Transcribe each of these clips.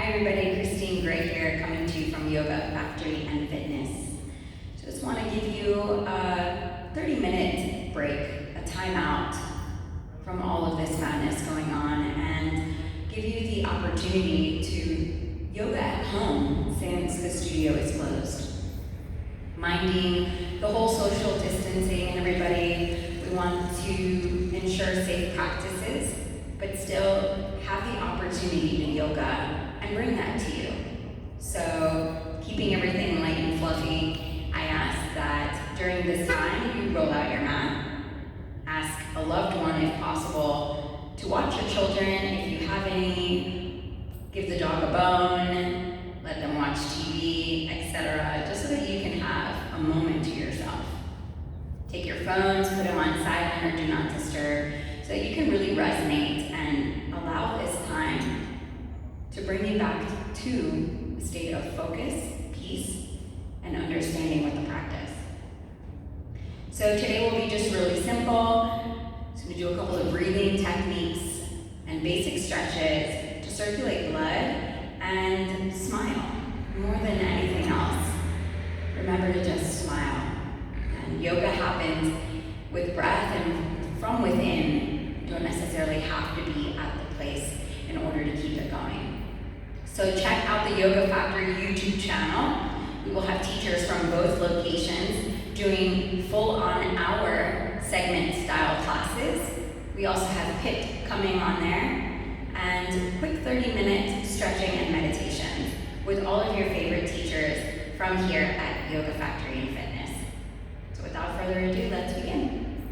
everybody, Christine Gray here, coming to you from Yoga, Factory, and Fitness. Just want to give you a 30-minute break, a timeout from all of this madness going on, and give you the opportunity to yoga at home since the studio is closed. Minding the whole social distancing, everybody, we want to ensure safe practices, but still have the opportunity to yoga and bring that to you. So, keeping everything light and fluffy, I ask that during this time you roll out your mat. Ask a loved one, if possible, to watch your children. If you have any, give the dog a bone, let them watch TV, etc., just so that you can have a moment to yourself. Take your phones, put them on silent or do not disturb, so that you can really resonate and allow this time to bring you back to a state of focus, peace, and understanding with the practice. So today will be just really simple. Just going to do a couple of breathing techniques and basic stretches to circulate blood and smile more than anything else. Remember to just smile. And yoga happens with breath and from within. You don't necessarily have to be at the place in order to keep it going. So check out the Yoga Factory YouTube channel. We will have teachers from both locations doing full-on hour segment-style classes. We also have PIT coming on there, and quick 30-minute stretching and meditations with all of your favorite teachers from here at Yoga Factory and Fitness. So without further ado, let's begin.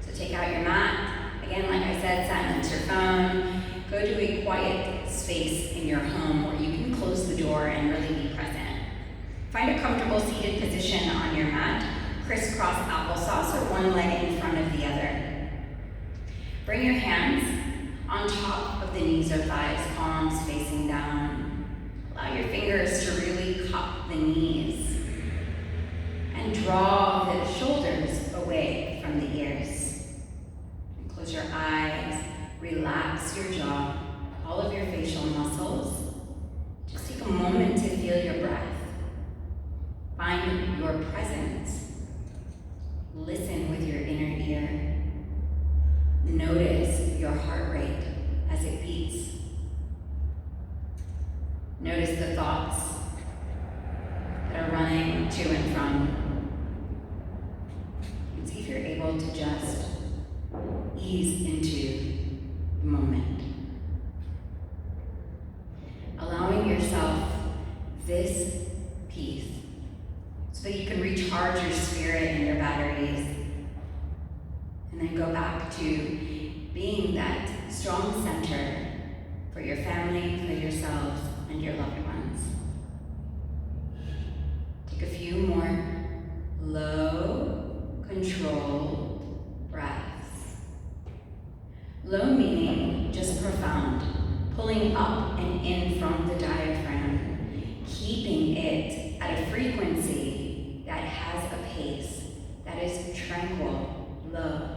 So take out your mat. Again, like I said, silence your phone. Go to a quiet space in your home where you can close the door and really be present. Find a comfortable seated position on your mat, crisscross applesauce or one leg in front of the other. Bring your hands on top of the knees or thighs, palms facing down. Allow your fingers to really cup the knees and draw the shoulders away from the ears. And close your eyes. Relax your jaw, all of your facial muscles. Just take a moment to feel your breath. Find your presence. Listen with your inner ear. Notice your heart rate as it beats. Notice the thoughts that are running to and from. And see if you're able to just ease into the moment. Allowing yourself this peace so that you can recharge your spirit and your batteries, and then go back to being that strong center for your family, for yourselves, and your loved ones. Take a few more low, controlled breaths. Low meaning just profound, pulling up and in from the diaphragm, keeping it at a frequency that has a pace, that is tranquil, low.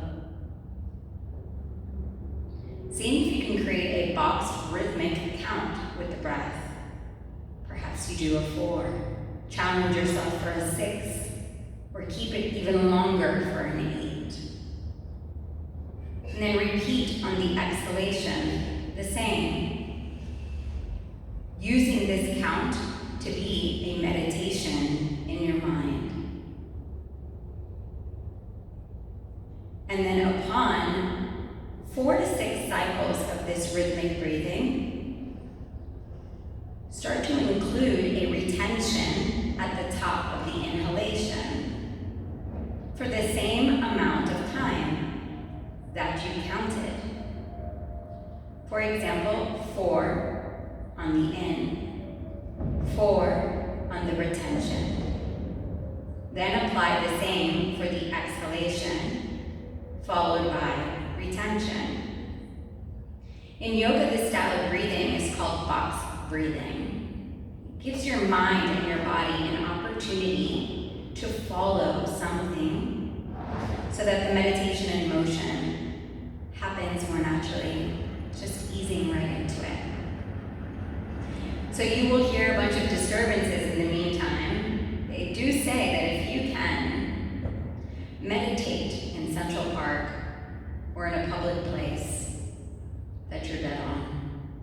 Seeing if you can create a boxed rhythmic count with the breath. Perhaps you do a 4, challenge yourself for a 6, or keep it even longer for an 8. And then repeat on the exhalation the same. Using this count to be a meditation in your mind. And then upon 4 to 6 cycles of this rhythmic breathing, start to include a retention at the top of the inhalation for the same amount of time that you counted. For example, 4 on the in, 4 on the retention. Then apply the same for the exhalation, followed by retention. In yoga, this style of breathing is called box breathing. It gives your mind and your body an opportunity to follow something so that the meditation and motion happens more naturally, just easing right into it. So you will hear a bunch of disturbances in the meantime. They do say that if you can, meditate in Central Park or in a public place that you're dead on.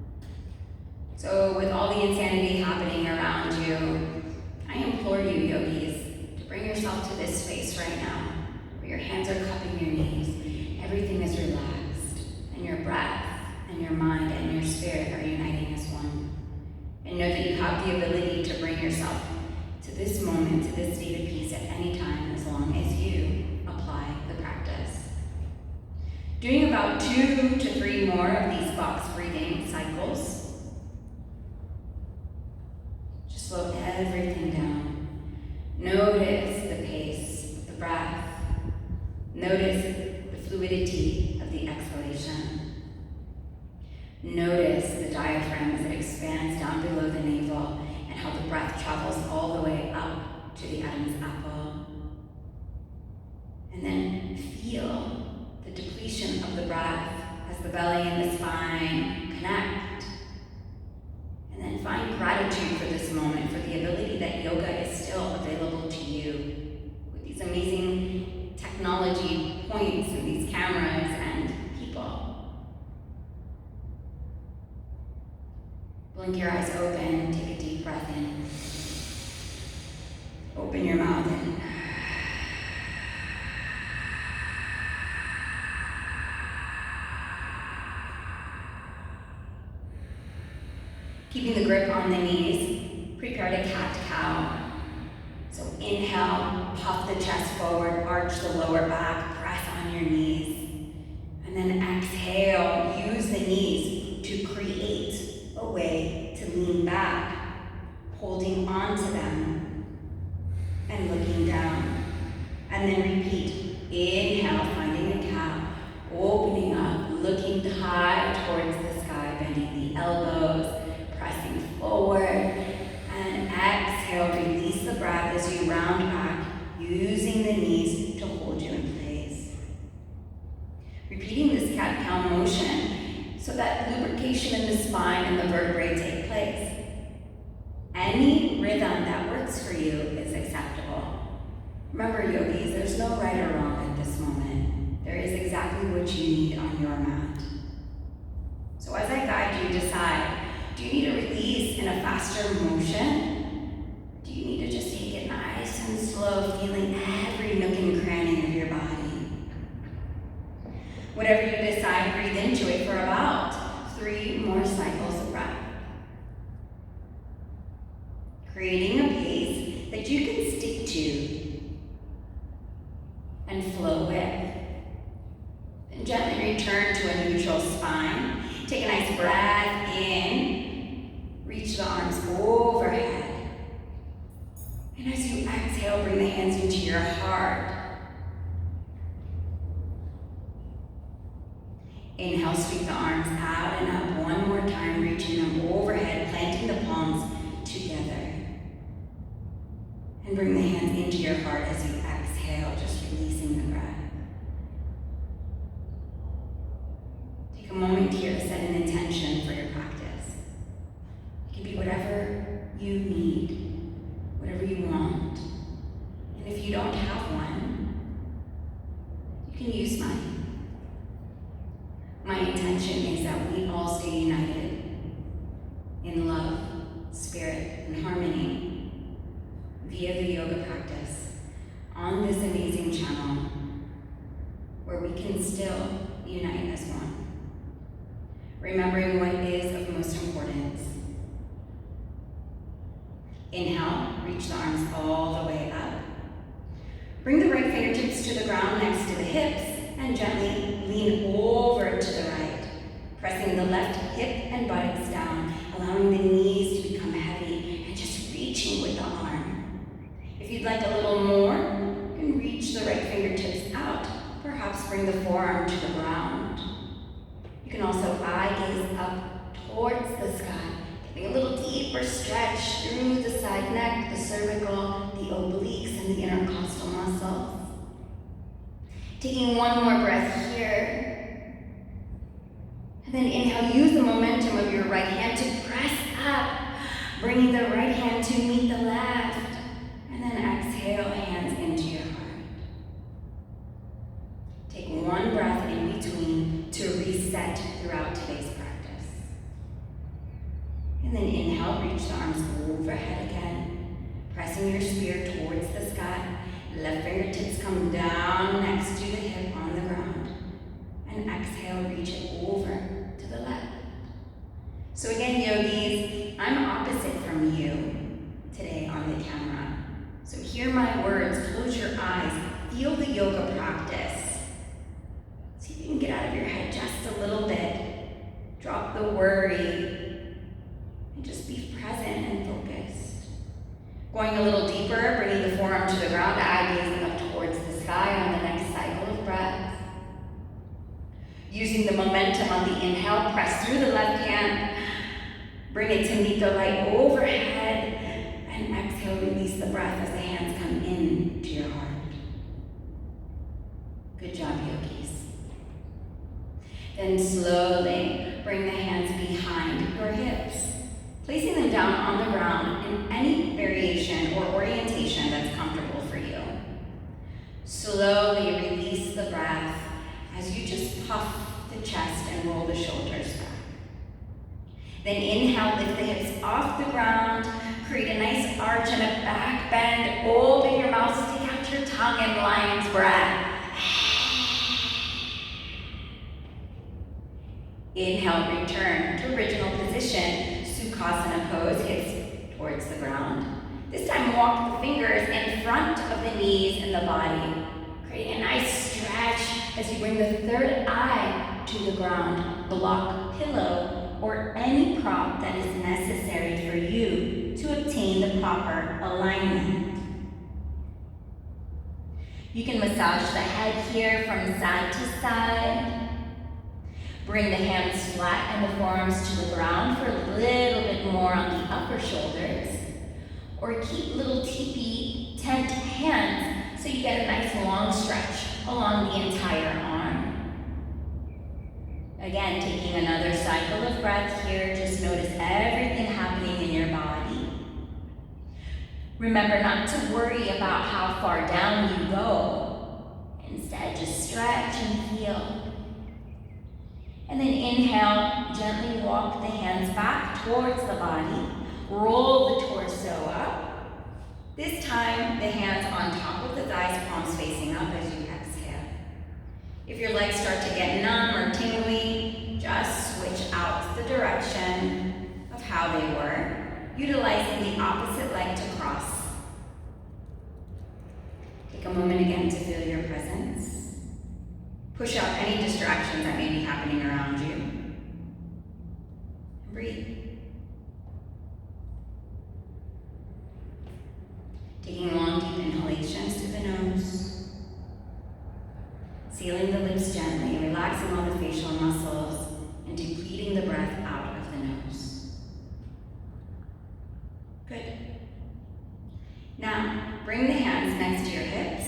So with all the insanity happening around you, I implore you, yogis, to bring yourself to this space right now, where your hands are cupping your knees, everything is relaxed, and your breath and your mind and your spirit are uniting as one. And know that you have the ability to bring yourself to this moment, to this state of peace at any time, as long as you apply the practice. Doing about 2 to 3 more of these box breathing cycles. Just slow everything down. Notice the pace of the breath. Notice the fluidity of the exhalation. Notice the diaphragm as it expands down below the navel and how the breath travels all the way up to the Adam's apple. And then feel the depletion of the breath as the belly and the spine connect. And then find gratitude for this moment, for the ability that yoga is still available to you with these amazing technology points and these cameras and people. Blink your eyes open, take a deep breath in. Open your mouth and keeping the grip on the knees, prepare to cat-cow. So inhale, puff the chest forward, arch the lower back, press on your knees. And then exhale, use the knees to create a way to lean back, holding onto them and looking down. And then repeat. Inhale, finding a cow, opening up, looking high towards the sky, bending the elbows, pressing forward, and exhale, release the breath as you round back, using the knees to hold you in place. Repeating this cat-cow motion so that lubrication in the spine and the vertebrae take place. Any rhythm that works for you is acceptable. Remember, yogis, there's no right or wrong at this moment. There is exactly what you need on your mat. So as I guide you, decide, do you need a release in a faster motion? Do you need to just take it nice and slow, feeling every nook and cranny of your body? Whatever you decide, breathe into it for about 3 more cycles of breath. Creating a pace that you can stick to and flow with. Then gently return to a neutral spine. Take a nice breath in. Reach the arms overhead. And as you exhale, bring the hands into your heart. Inhale, sweep the arms out and up one more time, reaching them overhead, planting the palms together. And bring the hands into your heart as you exhale, just releasing the breath. Take a moment here to set an intention for your practice. It can be whatever you need, whatever you want. And if you don't have one, you can use mine. My intention is that we all stay united in love, spirit, and harmony via the yoga practice on this amazing channel where we can still unite as one. Remembering what is of most importance. Inhale, reach the arms all the way up. Bring the right fingertips to the ground next to the hips and gently lean over to the right, pressing the left hip and buttocks down, allowing the knees to become heavy and just reaching with the arm. If you'd like a little more, you can reach the right fingertips out, perhaps bring the forearm to the ground. You can also eye gaze up towards the sky, getting a little deeper stretch through the side neck, the cervical, the obliques, and the intercostal muscles. Taking one more breath here. And then inhale, use the momentum of your right hand to press up bringing the right hand to meet the left. And then exhale, hands into your heart. Take one breath in between to reset throughout today's practice. And then inhale, reach the arms overhead again, pressing your spear towards the sky. Left fingertips come down next to the hip on the ground. And exhale, reach it over to the left. So again, yogis, I'm opposite from you today on the camera. So hear my words, close your eyes, feel the yoga practice. See if you can get out of your head just a little bit. Drop the worry and just be present and focused. Going a little deeper, bringing the forearm to the ground, eye gazing up towards the sky on the next cycle of breath. Using the momentum on the inhale, press through the left hand, bring it to meet the right overhead, and exhale, release the breath as the hands come in to your heart. Good job, yogis. Then slowly bring the hands behind your hips, placing them down on the ground in any variation or orientation that's comfortable for you. Slowly release the breath as you just puff the chest and roll the shoulders back. Then inhale, lift the hips off the ground, create a nice arch and a back bend. Open your mouth, stick out your tongue in lion's breath. Inhale, return to original position, Sukhasana pose, hips towards the ground. This time walk the fingers in front of the knees and the body. Create a nice stretch as you bring the third eye to the ground. Block, pillow, or any prop that is necessary for you to obtain the proper alignment. You can massage the head here from side to side. Bring the hands flat and the forearms to the ground for a little bit more on the upper shoulders. Or keep little teepee tent hands so you get a nice long stretch along the entire arm. Again, taking another cycle of breath here, just notice everything happening in your body. Remember not to worry about how far down you go. Instead, just stretch and feel. And then inhale, gently walk the hands back towards the body. Roll the torso up. This time, the hands on top of the thighs, palms facing up as you exhale. If your legs start to get numb or tingly, just switch out the direction of how they were, utilizing the opposite leg to cross. Take a moment again to feel your presence. Push out any distractions that may be happening around you. And breathe. Taking long, deep inhalations through the nose. Sealing the lips gently, relaxing all the facial muscles, and depleting the breath out of the nose. Good. Now, bring the hands next to your hips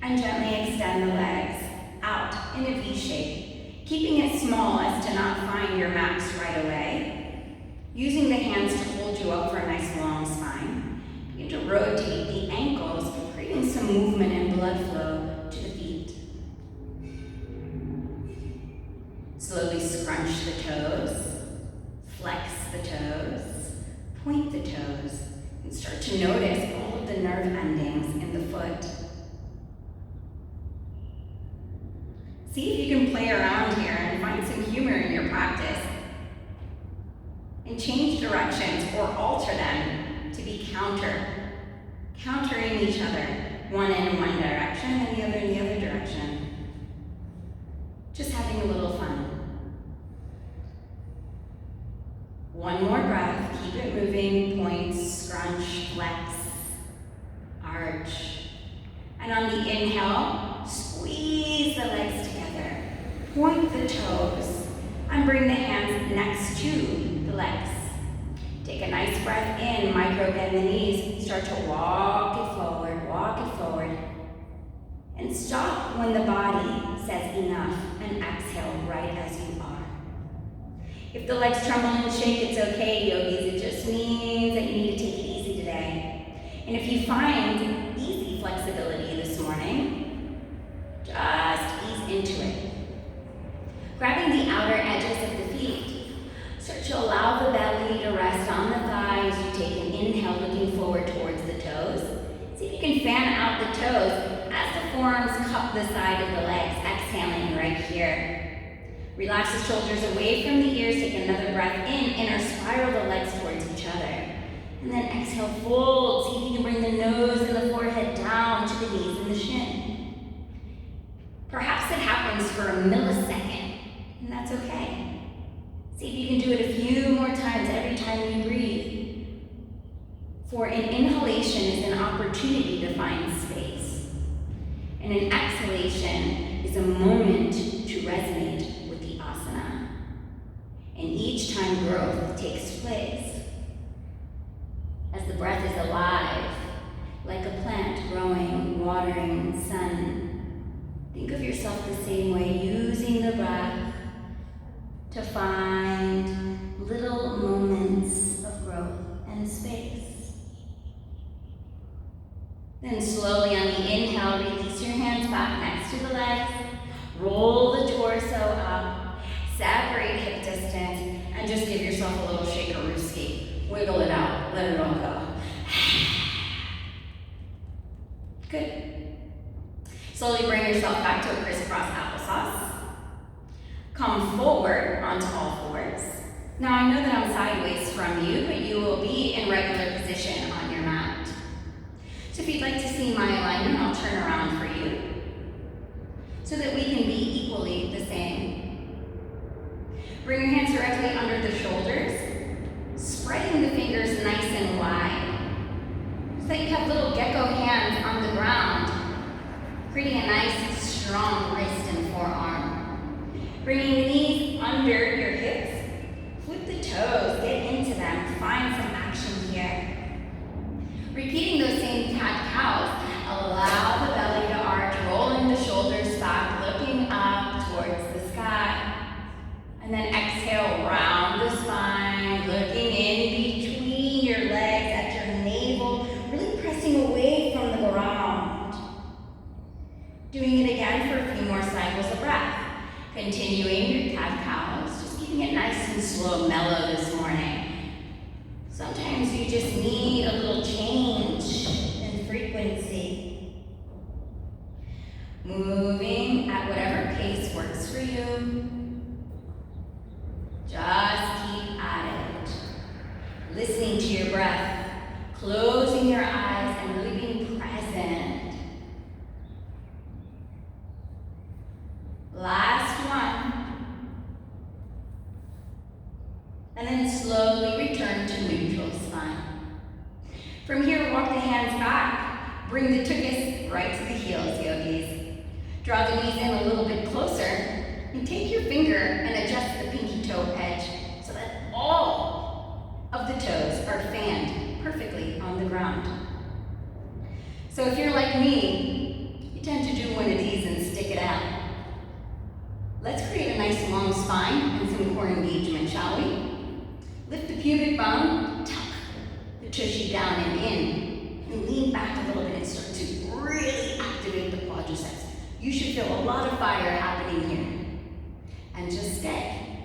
and gently extend the legs out in a V shape, keeping it small as to not find your max right away. Using the hands to hold you up for a nice long spine. Begin to rotate the ankles, creating some movement and blood flow to the feet. Slowly scrunch the toes, flex the toes, point the toes, and start to notice all of the nerve endings in the foot. See if you can play around here and find some humor in your practice. And change directions or alter them to be countering each other. One in one direction and the other in the other direction. Just having a little fun. One more breath, keep it moving, point, scrunch, flex, arch. And on the inhale, squeeze the legs together. Point the toes and bring the hands next to the legs. Take a nice breath in, micro bend the knees. Start to walk it forward. And stop when the body says enough and exhale right as you are. If the legs tremble and shake, it's okay, yogis. It just means take an inhale, looking forward towards the toes. See if you can fan out the toes as the forearms cup the side of the legs, exhaling right here. Relax the shoulders away from the ears, take another breath in, inner spiral the legs towards each other. And then exhale, fold. See if you can bring the nose and the forehead down to the knees and the shin. Perhaps it happens for a millisecond, and that's okay. See if you can do it a few more times every time you breathe. For an inhalation is an opportunity to find space. And an exhalation is a moment to resonate with the asana. And each time growth takes place. As the breath is alive, like a plant growing, watering, sun. Think of yourself the same way, using the breath to find little moments of growth and space. Then slowly on the inhale, release your hands back next to the legs. Roll the torso up, separate hip distance, and just give yourself a little shakerooski. Wiggle it out, let it all go. Good. Slowly bring yourself back to a crisscross applesauce. Come forward onto all fours. Now I know that I'm sideways from you, but you will be in regular position on your mat. So if you'd like to see my alignment, I'll turn around for you so that we can be equally the same. Bring your hands directly under the shoulders, spreading the fingers nice and wide, so that you have little gecko hands on the ground, creating a nice, strong wrist and forearm. Bringing the knees under your hips, flip the toes, get into them, find some action here. Repeating those same cat-cows, allow the belly to arch, rolling the shoulders back, looking up towards the sky. And then exhale, round the spine, looking in between your legs at your navel, really pressing away from the ground. Doing it again for a few more cycles of breath. Continuing your cat-cows, just keeping it nice and slow, mellow this morning. Sometimes you just need a little change in frequency. Moving at whatever pace works for you. Just keep at it. Listening to your breath, closing your eyes, and really being present. Last one. And then slowly return to neutral spine. From here, walk the hands back. Bring the tuchus right to the heels, yogis. Draw the knees in a little bit closer, and take your finger and adjust the pinky toe edge so that all of the toes are fanned perfectly on the ground. So if you're like me, you tend to do one of these and stick it out. Let's create a nice long spine and some core engagement, shall we? Lift the pubic bone, tuck the tushy down and in, and lean back a little bit and start to really activate the quadriceps. You should feel a lot of fire happening here. And just stay.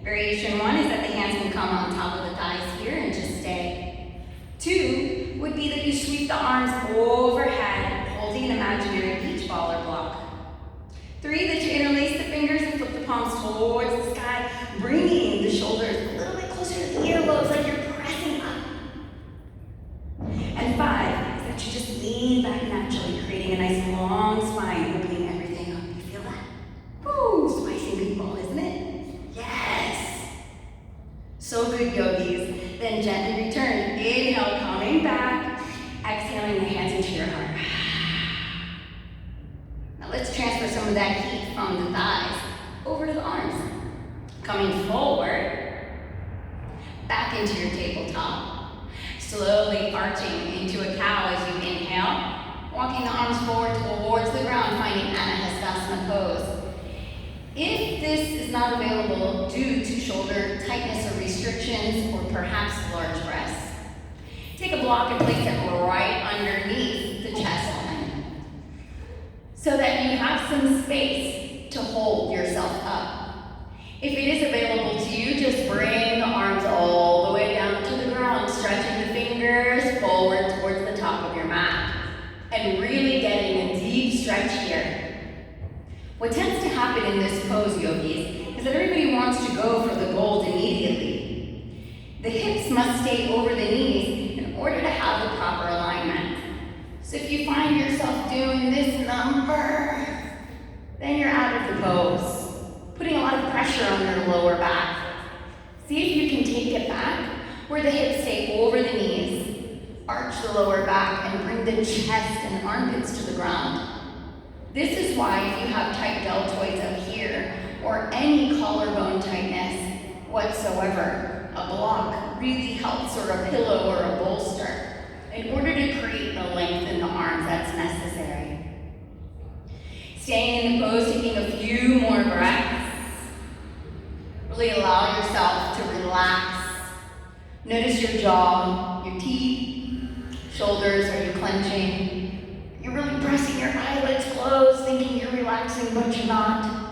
Variation one is that the hands can come on top of the thighs here and just stay. Two would be that you sweep the arms overhead, holding an imaginary beach ball or block. Three, that you interlace the fingers and flip the palms towards the sky, bringing the shoulders a little bit closer to the earlobes like you're pressing up. And five is that you just lean back naturally, creating a nice long spine, opening everything up. You feel that? Woo, spicy meatball, isn't it? Yes! So good, yogis. Then gently return. Inhale, coming back. Exhaling the hands into your heart. Now let's transfer some of that heat from the thighs over to the arms. Coming forward, back into your tabletop. Slowly arching into a cow as you inhale. Walking the arms forward towards the ground, finding Anahastasana pose. If this is not available due to shoulder tightness or restrictions, or perhaps large breasts, take a block and place it right underneath the chest line so that you have some space to hold yourself up. If it is available to you, just bring the arms all the way down to the ground, stretching the wants to go for the gold immediately. The hips must stay over the knees in order to have the proper alignment. So if you find yourself doing this number, then you're out of the pose, putting a lot of pressure on your lower back. See if you can take it back where the hips stay over the knees. Arch the lower back and bring the chest and armpits to the ground. This is why if you have tight deltoids up here or any collarbone tightness whatsoever, a block really helps, or a pillow or a bolster, in order to create the length in the arms that's necessary. Staying in the pose, taking a few more breaths. Really allow yourself to relax. Notice your jaw, your teeth, shoulders, are you clenching? You're really pressing your eyelids closed, thinking you're relaxing, but you're not.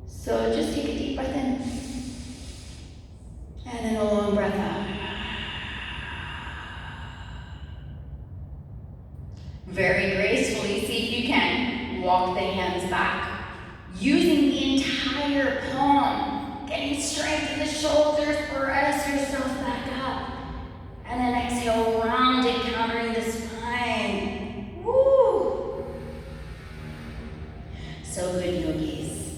So just take a deep breath in. And then a long breath out. Very gracefully, see if you can, walk the hands back, using the entire palm, getting strength in the shoulders, press yourself back up, and then exhale, round it, countering the spine. Woo! So good, yogis.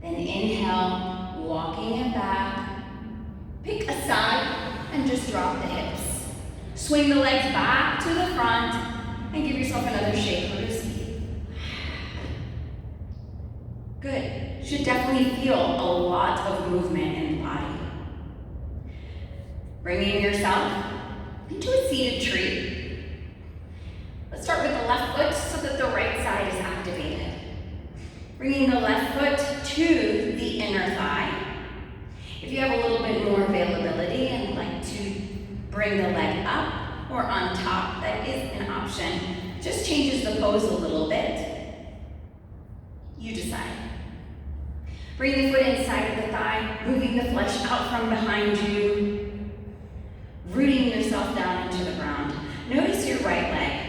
Then inhale, walking it back, pick a side, and just drop the hips. Swing the legs back to the front, and give yourself another shake for your speed. Good. Should definitely feel a lot of movement in the body. Bringing yourself into a seated tree. Let's start with the left foot so that the right side is activated. Bringing the left foot to the inner thigh. If you have a little bit more availability and like to bring the leg up or on top, that is an option. Just changes the pose a little bit. You decide. Bring the foot inside of the thigh, moving the flesh out from behind you, rooting yourself down into the ground. Notice your right leg.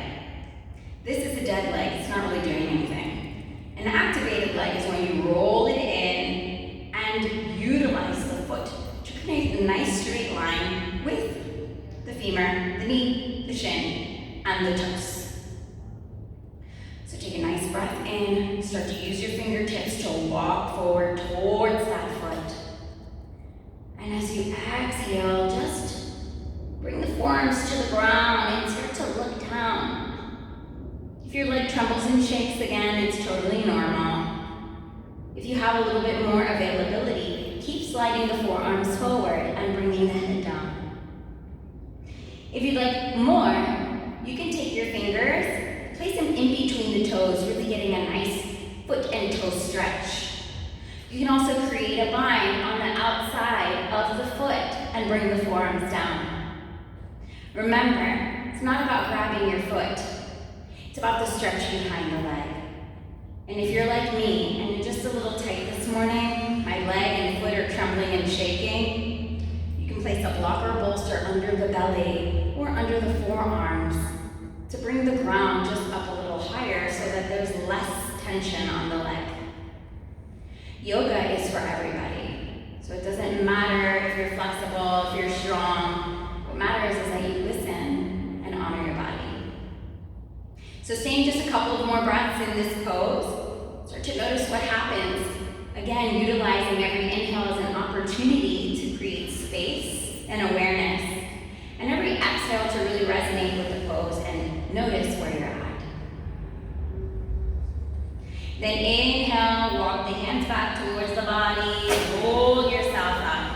This is a dead leg, it's not really doing anything. An activated leg is when you roll it in and utilize the foot to create a nice straight line with the femur, the knee, the shin, and the toes. So take a nice breath in, start to use your fingertips to walk forward towards that foot. And as you exhale, just bring the forearms to the ground and start to look down. If your leg trembles and shakes again, it's totally normal. If you have a little bit more availability, keep sliding the forearms forward and bringing the head down. If you'd like more, you can take your fingers, place them in between the toes, really getting a nice foot and toe stretch. You can also create a line on the outside of the foot and bring the forearms down. Remember, it's not about grabbing your foot. It's about the stretch behind the leg. And if you're like me and you're just a little tight this morning, my leg and foot are trembling and shaking, you can place a block or bolster under the belly or under the forearms to bring the ground just up a little higher so that there's less tension on the leg. Yoga is for everybody. So it doesn't matter if you're flexible, if you're strong. What matters is that you listen and honor your body. So staying just a couple of more breaths in this pose, start to notice what happens. Again, utilizing every inhale as an opportunity to create space and awareness. And every exhale to really resonate with the pose and notice where you're at. Then inhale, walk the hands back towards the body, hold yourself up.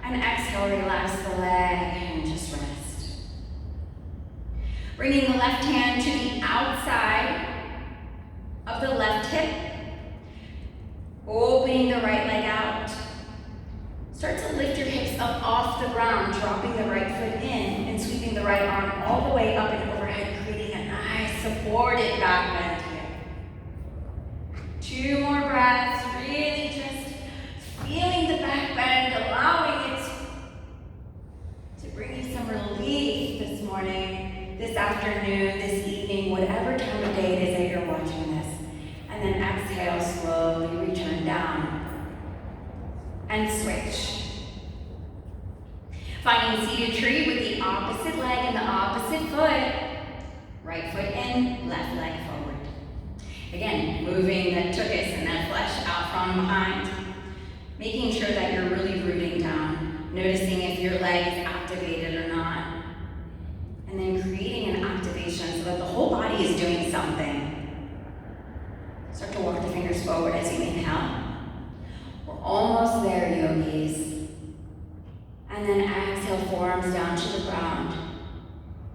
And exhale, relax the leg and just rest. Bringing the left hand to the outside of the left hip, opening the right leg out. Start to lift your hips up off the ground, dropping the right foot in and sweeping the right arm all the way up and overhead, creating a nice supported back bend here. 2 more breaths, really just feeling the back bend, allowing it to bring you some relief this morning, this afternoon, this evening, whatever time of day it is that you're watching this. And then exhale, slowly return down. Finding seated tree with the opposite leg and the opposite foot. Right foot in, left leg forward. Again, moving that tuchus and that flesh out front and behind. Making sure that you're really rooting down. Noticing if your leg is activated or not. And then creating an activation so that the whole body is doing something. Start to walk the fingers forward as you inhale. We're almost there, yogis. And then exhale, forearms down to the ground.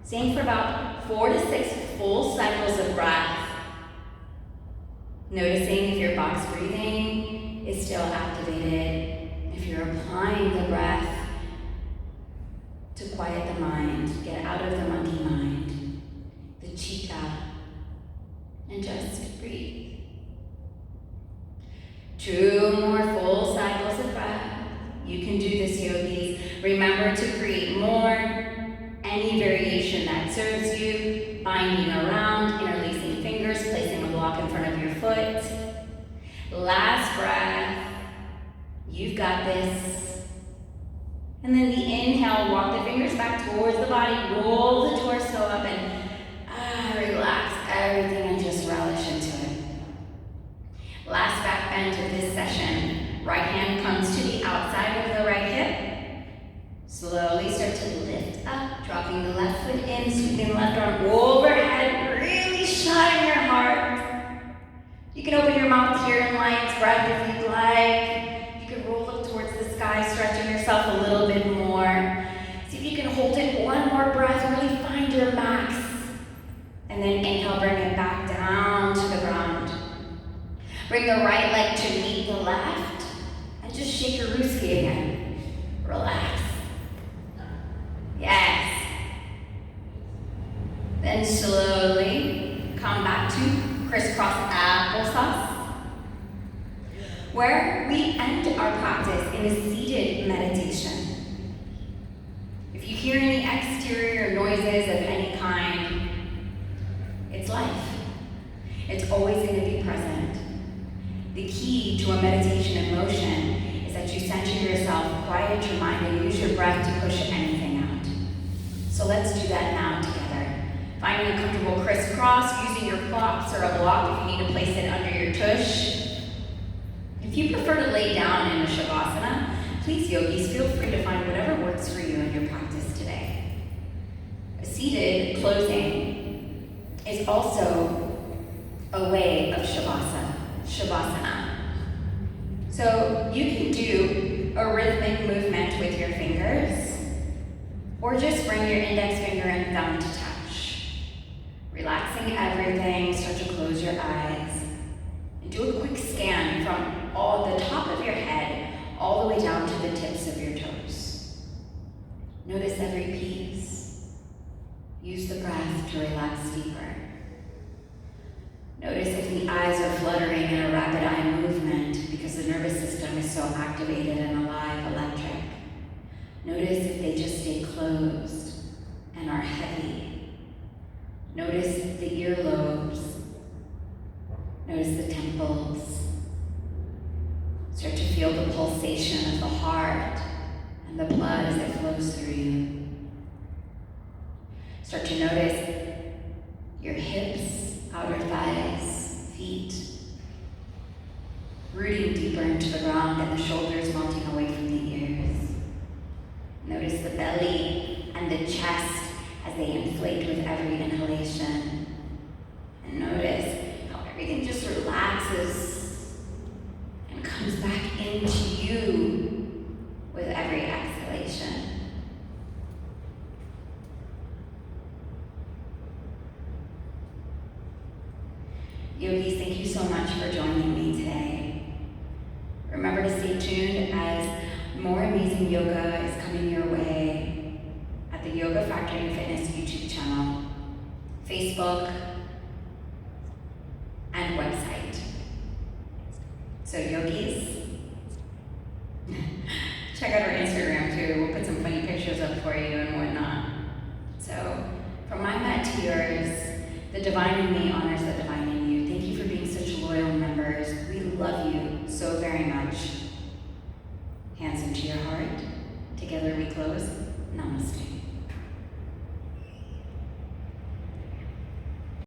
Staying for about 4 to 6 full cycles of breath. Noticing if your box breathing is still activated. If you're applying the breath to quiet the mind, get out of the monkey mind, the cheetah, and just breathe. 2 more full cycles of breath. You can do this, yogis. Remember to create more. Any variation that serves you. Binding around, interlacing fingers, placing a block in front of your foot. Last breath. You've got this. And then the inhale, walk the fingers back towards the body. Roll the torso up and relax everything and just relish into it. Last back bend of this session. Right hand comes to the outside of the right hip. Slowly start to lift up, dropping the left foot in, sweeping the left arm overhead, really shine your heart. You can open your mouth here in lion's breath if you'd like. You can roll up towards the sky, stretching yourself a little bit more. See if you can hold it one more breath, really find your max. And then inhale, bring it back down to the ground. Bring the right leg to meet the left, and just shake your ruski again. Relax. Yes. Then slowly come back to crisscross applesauce, where we end our practice in a seated meditation. If you hear any exterior noises of any kind, it's life. It's always going to be present. The key to a meditation in motion is that you center yourself, quiet your mind, and use your breath to push anything out. So let's do that now together. Finding a comfortable crisscross, using your blocks or a block if you need to place it under your tush. If you prefer to lay down in a shavasana, please, yogis, feel free to find whatever works for you in your practice today. A seated closing is also a way of shavasana. So you can do a rhythmic movement with your fingers, or just bring your index finger and thumb to touch. Relaxing everything, start to close your eyes. And do a quick scan from all the top of your head all the way down to the tips of your toes. Notice every piece. Use the breath to relax deeper. Notice if the eyes are fluttering in a rapid eye movement because the nervous system is so activated and alive, electric. Notice if they just stay closed and are heavy. Notice the earlobes. Notice the temples. Start to feel the pulsation of the heart and the blood as it flows through you. Start to notice your hips, outer thighs, feet, rooting deeper into the ground and the shoulders melting away from the ears. Notice the belly and the chest as they inflate with every inhalation. And notice how everything just relaxes and comes back into you with every exhalation. Yogis, thank you so much for joining me today. Remember to stay tuned as more amazing yoga is coming your way at the Yoga Factory and Fitness YouTube channel, Facebook, and website. So yogis, check out our Instagram too. We'll put some funny pictures up for you and whatnot. So from my mat to yours, the divine in me honors the divine in you. Thank you for being such loyal members. We love you so very much. Hands into your heart. Together we close. Namaste.